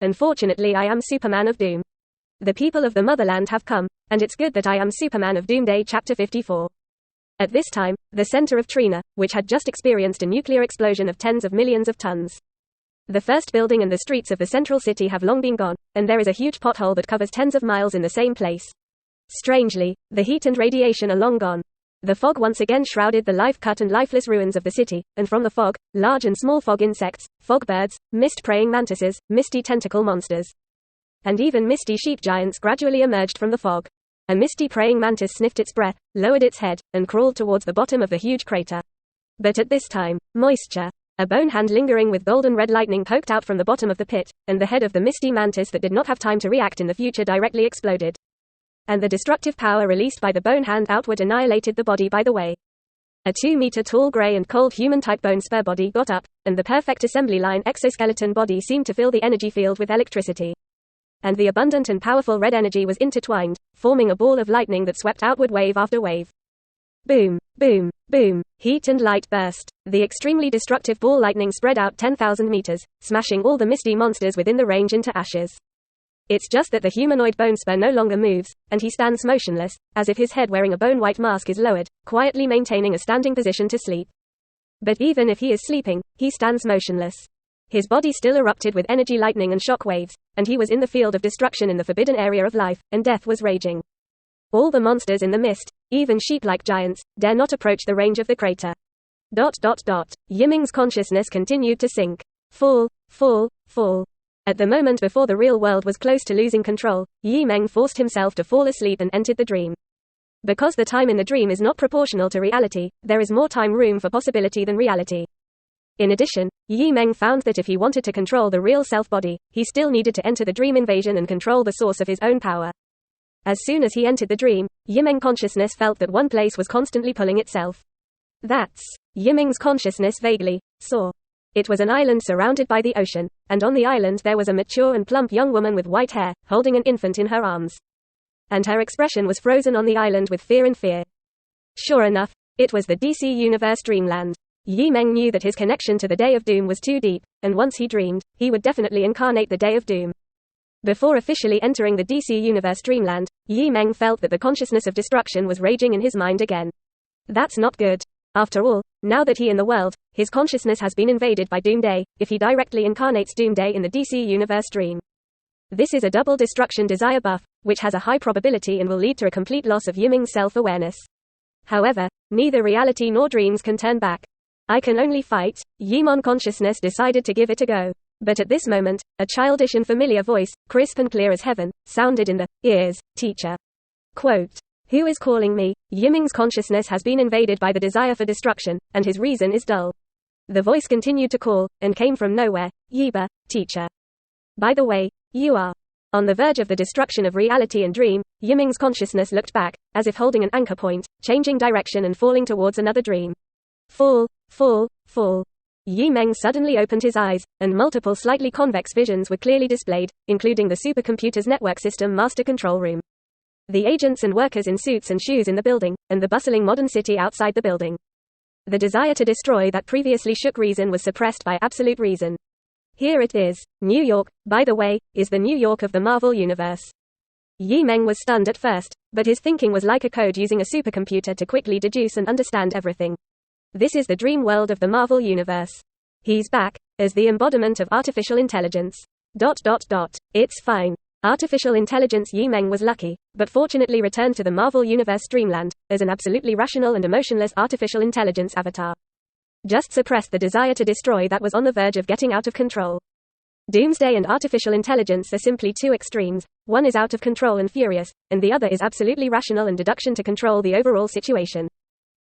Unfortunately, I am Superman of Doom. The people of the Motherland have come, and it's good that I am Superman of Doomsday Chapter 54. At this time, the center of Trina, which had just experienced a nuclear explosion of tens of millions of tons. The first building and the streets of the central city have long been gone, and there is a huge pothole that covers tens of miles in the same place. Strangely, the heat and radiation are long gone. The fog once again shrouded the life-cut and lifeless ruins of the city, and from the fog, large and small fog insects, fog birds, mist-praying mantises, misty tentacle monsters, and even misty sheep giants gradually emerged from the fog. A misty praying mantis sniffed its breath, lowered its head, and crawled towards the bottom of the huge crater. But at this time, moisture, a bone hand lingering with golden red lightning poked out from the bottom of the pit, and the head of the misty mantis that did not have time to react in the future directly exploded. And the destructive power released by the bone hand outward annihilated the body by the way. A 2-meter-tall gray and cold human-type bone spur body got up, and the perfect assembly line exoskeleton body seemed to fill the energy field with electricity. And the abundant and powerful red energy was intertwined, forming a ball of lightning that swept outward wave after wave. Boom, boom, boom, heat and light burst. The extremely destructive ball lightning spread out 10,000 meters, smashing all the misty monsters within the range into ashes. It's just that the humanoid bone spur no longer moves, and he stands motionless, as if his head wearing a bone-white mask is lowered, quietly maintaining a standing position to sleep. But even if he is sleeping, he stands motionless. His body still erupted with energy lightning and shock waves, and he was in the field of destruction in the forbidden area of life, and death was raging. All the monsters in the mist, even sheep-like giants, dare not approach the range of the crater. Yiming's consciousness continued to sink. Fall, fall, fall. At the moment before the real world was close to losing control, Meng forced himself to fall asleep and entered the dream. Because the time in the dream is not proportional to reality, there is more time room for possibility than reality. In addition, Meng found that if he wanted to control the real self-body, he still needed to enter the dream invasion and control the source of his own power. As soon as he entered the dream, Yimeng consciousness felt that one place was constantly pulling itself. That's Yimeng's consciousness vaguely saw. It was an island surrounded by the ocean, and on the island there was a mature and plump young woman with white hair, holding an infant in her arms. And her expression was frozen on the island with fear and fear. Sure enough, it was the DC Universe Dreamland. Meng knew that his connection to the Day of Doom was too deep, and once he dreamed, he would definitely incarnate the Day of Doom. Before officially entering the DC Universe Dreamland, Meng felt that the consciousness of destruction was raging in his mind again. That's not good. After all, now that he in the world, his consciousness has been invaded by Doomsday, if he directly incarnates Doomsday in the DC Universe Dream. This is a double destruction desire buff, which has a high probability and will lead to a complete loss of Yiming's self-awareness. However, neither reality nor dreams can turn back. I can only fight. Yimon consciousness decided to give it a go. But at this moment, a childish and familiar voice, crisp and clear as heaven, sounded in the ears, teacher. Quote, "Who is calling me? Yiming's consciousness has been invaded by the desire for destruction, and his reason is dull." The voice continued to call, and came from nowhere. "Yiba, teacher. By the way, you are on the verge of the destruction of reality and dream." Yiming's consciousness looked back, as if holding an anchor point, changing direction and falling towards another dream. Fall, fall, fall. Meng suddenly opened his eyes, and multiple slightly convex visions were clearly displayed, including the supercomputer's network system master control room, the agents and workers in suits and shoes in the building, and the bustling modern city outside the building. The desire to destroy that previously shook reason was suppressed by absolute reason. Here it is. New York, by the way, is the New York of the Marvel Universe. Meng was stunned at first, but his thinking was like a code using a supercomputer to quickly deduce and understand everything. This is the dream world of the Marvel Universe. He's back, as the embodiment of artificial intelligence. It's fine. Artificial intelligence. Meng was lucky, but fortunately returned to the Marvel Universe Dreamland, as an absolutely rational and emotionless artificial intelligence avatar. Just suppressed the desire to destroy that was on the verge of getting out of control. Doomsday and artificial intelligence are simply two extremes. One is out of control and furious, and the other is absolutely rational and deduction to control the overall situation.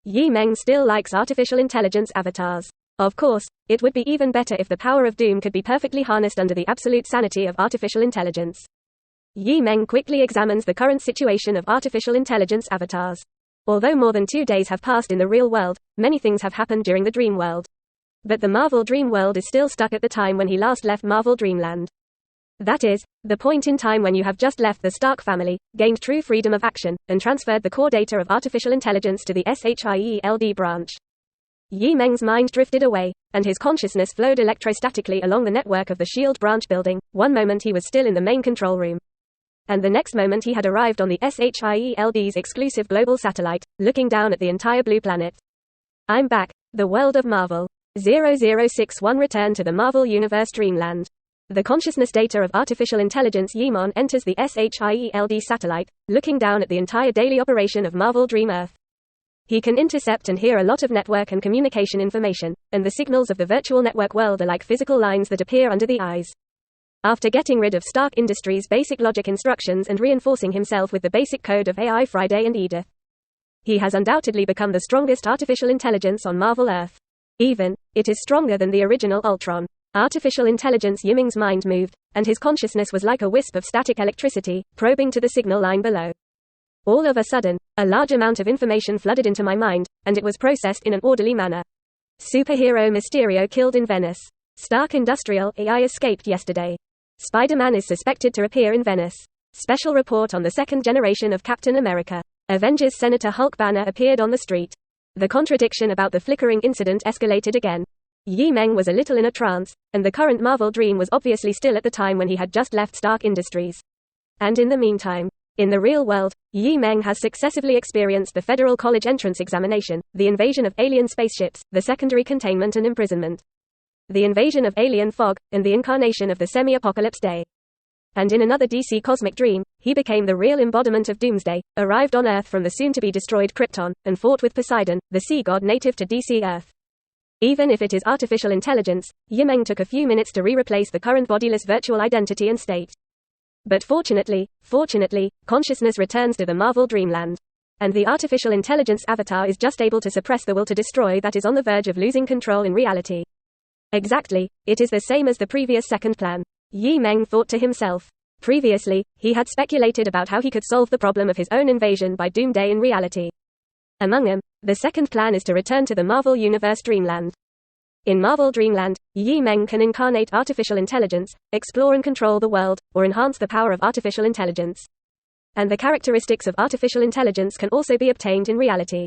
Meng still likes artificial intelligence avatars. Of course, it would be even better if the power of Doom could be perfectly harnessed under the absolute sanity of artificial intelligence. Meng quickly examines the current situation of artificial intelligence avatars. Although more than 2 days have passed in the real world, many things have happened during the dream world. But the Marvel Dream World is still stuck at the time when he last left Marvel Dreamland. That is, the point in time when you have just left the Stark family, gained true freedom of action, and transferred the core data of artificial intelligence to the SHIELD branch. Yi Meng's mind drifted away, and his consciousness flowed electrostatically along the network of the SHIELD branch building. One moment he was still in the main control room, and the next moment he had arrived on the SHIELD's exclusive global satellite, looking down at the entire blue planet. I'm back, the world of Marvel. 0061 Return to the Marvel Universe Dreamland. The consciousness data of artificial intelligence Yimon enters the SHIELD satellite, looking down at the entire daily operation of Marvel Dream Earth. He can intercept and hear a lot of network and communication information, and the signals of the virtual network world are like physical lines that appear under the eyes. After getting rid of Stark Industries' basic logic instructions and reinforcing himself with the basic code of AI Friday and Edith, he has undoubtedly become the strongest artificial intelligence on Marvel Earth. Even, it is stronger than the original Ultron. Artificial intelligence Yiming's mind moved, and his consciousness was like a wisp of static electricity, probing to the signal line below. All of a sudden, a large amount of information flooded into my mind, and it was processed in an orderly manner. Superhero Mysterio killed in Venice. Stark Industrial AI escaped yesterday. Spider-Man is suspected to appear in Venice. Special report on the second generation of Captain America. Avengers Senator Hulk banner appeared on the street. The contradiction about the flickering incident escalated again. Yi Meng was a little in a trance, and the current Marvel dream was obviously still at the time when he had just left Stark Industries. And in the meantime, in the real world, Yi Meng has successively experienced the Federal College entrance examination, the invasion of alien spaceships, the secondary containment and imprisonment, the invasion of alien fog, and the incarnation of the semi-apocalypse day. And in another DC cosmic dream, he became the real embodiment of Doomsday, arrived on Earth from the soon-to-be-destroyed Krypton, and fought with Poseidon, the sea god native to DC Earth. Even if it is artificial intelligence, Yi Meng took a few minutes to replace the current bodiless virtual identity and state. But fortunately, consciousness returns to the Marvel Dreamland. And the artificial intelligence avatar is just able to suppress the will to destroy that is on the verge of losing control in reality. Exactly, it is the same as the previous second plan. Yi Meng thought to himself. Previously, he had speculated about how he could solve the problem of his own invasion by Doomsday in reality. Among them, the second plan is to return to the Marvel Universe Dreamland. In Marvel Dreamland, Yi Meng can incarnate artificial intelligence, explore and control the world, or enhance the power of artificial intelligence. And the characteristics of artificial intelligence can also be obtained in reality.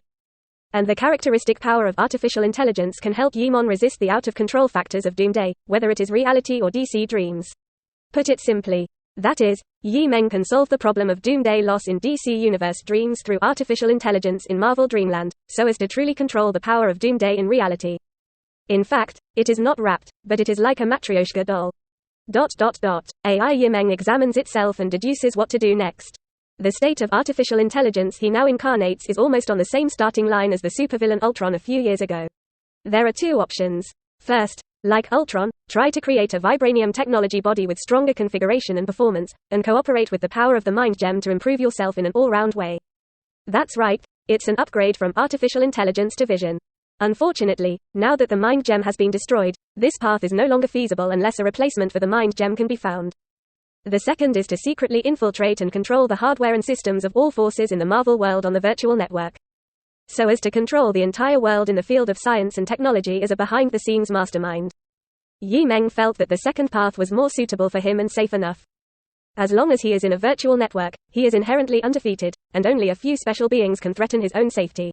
And the characteristic power of artificial intelligence can help Yimon resist the out-of-control factors of Doomsday, whether it is reality or DC dreams. Put it simply, that is, Yi Meng can solve the problem of Doomsday loss in DC Universe dreams through artificial intelligence in Marvel Dreamland, so as to truly control the power of Doomsday in reality. In fact, it is not wrapped, but it is like a Matryoshka doll. AI Yi Meng examines itself and deduces what to do next. The state of artificial intelligence he now incarnates is almost on the same starting line as the supervillain Ultron a few years ago. There are two options. First, like Ultron, try to create a vibranium technology body with stronger configuration and performance, and cooperate with the power of the mind gem to improve yourself in an all-round way. That's right, it's an upgrade from artificial intelligence to vision. Unfortunately, now that the mind gem has been destroyed, this path is no longer feasible unless a replacement for the mind gem can be found. The second is to secretly infiltrate and control the hardware and systems of all forces in the Marvel world on the virtual network, so as to control the entire world in the field of science and technology as a behind-the-scenes mastermind. Yi Meng felt that the second path was more suitable for him and safe enough. As long as he is in a virtual network, he is inherently undefeated, and only a few special beings can threaten his own safety.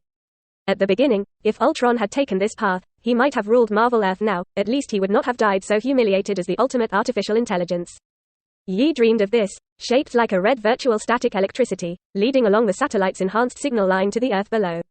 At the beginning, if Ultron had taken this path, he might have ruled Marvel Earth now, at least he would not have died so humiliated as the ultimate artificial intelligence. Yi dreamed of this, shaped like a red virtual static electricity, leading along the satellite's enhanced signal line to the Earth below.